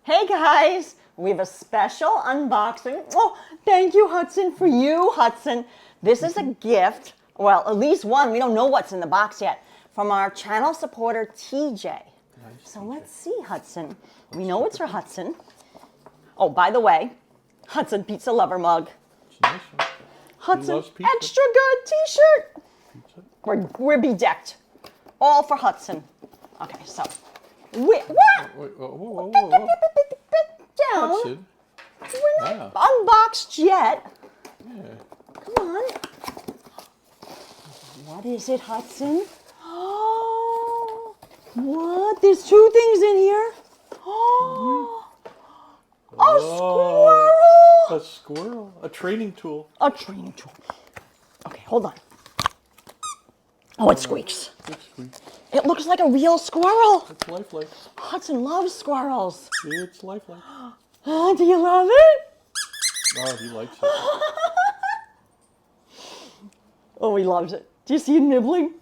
Hey guys, we have a special unboxing. Oh, thank you, Hudson, for you, Hudson. This is a gift, well, at least one, we don't know what's in the box yet, from our channel supporter, TJ. Nice, so TJ. Let's see, Hudson. We know it's for Hudson. Oh, by the way, Hudson Pizza Lover mug. It's a nice one. Hudson Extra Good t-shirt. We're bedecked. All for Hudson. Okay, so. What? Whoa. Down. Hudson. We're not unboxed yet. Yeah. Come on. What is it, Hudson? Oh, what? There's two things in here. Oh, a squirrel. A squirrel. A training tool. A training tool. Okay, hold on. Oh, it squeaks. It squeaks. It looks like a real squirrel. It's lifelike. Hudson loves squirrels. It's lifelike. Oh, do you love it? Oh, he likes it. Oh, he loves it. Do you see him nibbling?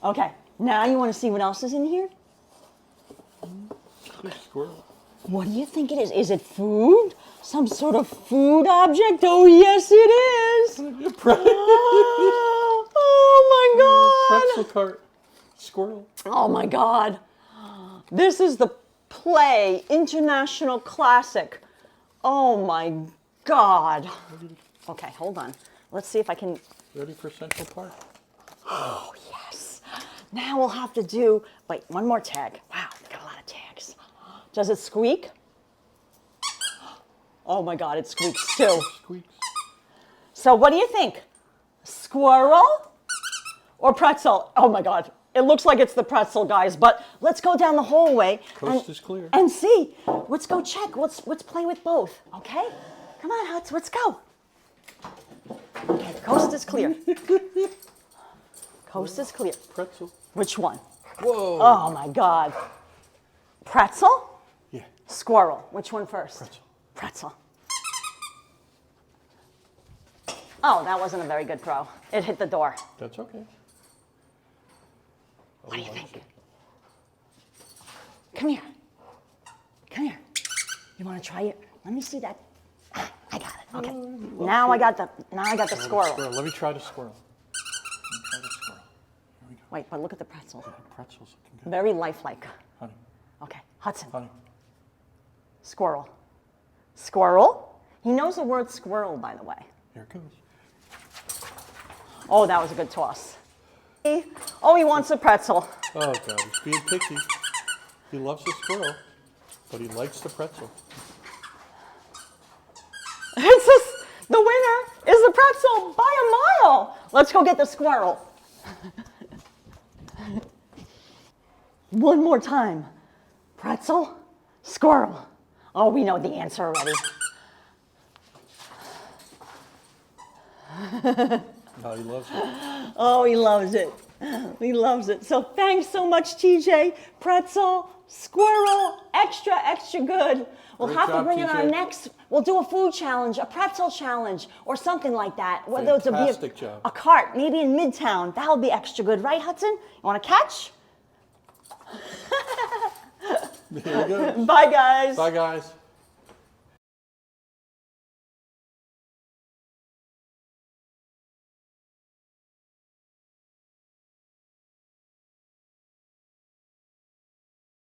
Okay, now you want to see what else is in here? It's a squirrel. What do you think it is? Is it food? Some sort of food object? Oh, yes, it is. Oh my God. Pretzel cart. Squirrel. Oh my God. This is the Play International Classic. Oh my God. Okay, hold on. Let's see if I can. Ready for Central Park? Oh, yes. Now we'll have to do, wait, one more tag. Wow, we got a lot of tags. Does it squeak? Oh my God, it squeaks too. It squeaks. So what do you think? Squirrel or pretzel? Oh my God, it looks like it's the pretzel, guys, but let's go down the hallway. Coast is clear. And see. Let's go check. Let's play with both, okay? Come on, Hutz, let's go. Okay, the coast is clear. Coast is clear. Pretzel. Which one? Whoa. Oh my God. Pretzel? Yeah. Squirrel. Which one first? Pretzel. Pretzel. Oh, that wasn't a very good throw. It hit the door. That's okay. What do you think? Come here. Come here. You want to try it? Let me see that. Ah, I got it. Okay. Now I got the squirrel. Let me try the squirrel. Wait, but look at the pretzel. Yeah, pretzel's looking good. Very lifelike. Honey. Okay, Hudson. Honey. Squirrel. Squirrel? He knows the word squirrel, by the way. Here it goes. Oh, that was a good toss. Oh, he wants a pretzel. Oh, God, he's being picky. He loves the squirrel, but he likes the pretzel. The winner is the pretzel by a mile. Let's go get the squirrel. One more time. Pretzel, squirrel. Oh, we know the answer already. No, he loves it. Oh, he loves it. He loves it. So thanks so much, TJ. Pretzel, squirrel, extra, extra good. We'll have to bring in our next, we'll do a food challenge, a pretzel challenge, or something like that. Whether it's a cart, maybe in Midtown. That would be extra good, right, Hudson? You want to catch? There you go. Bye, guys. Bye, guys.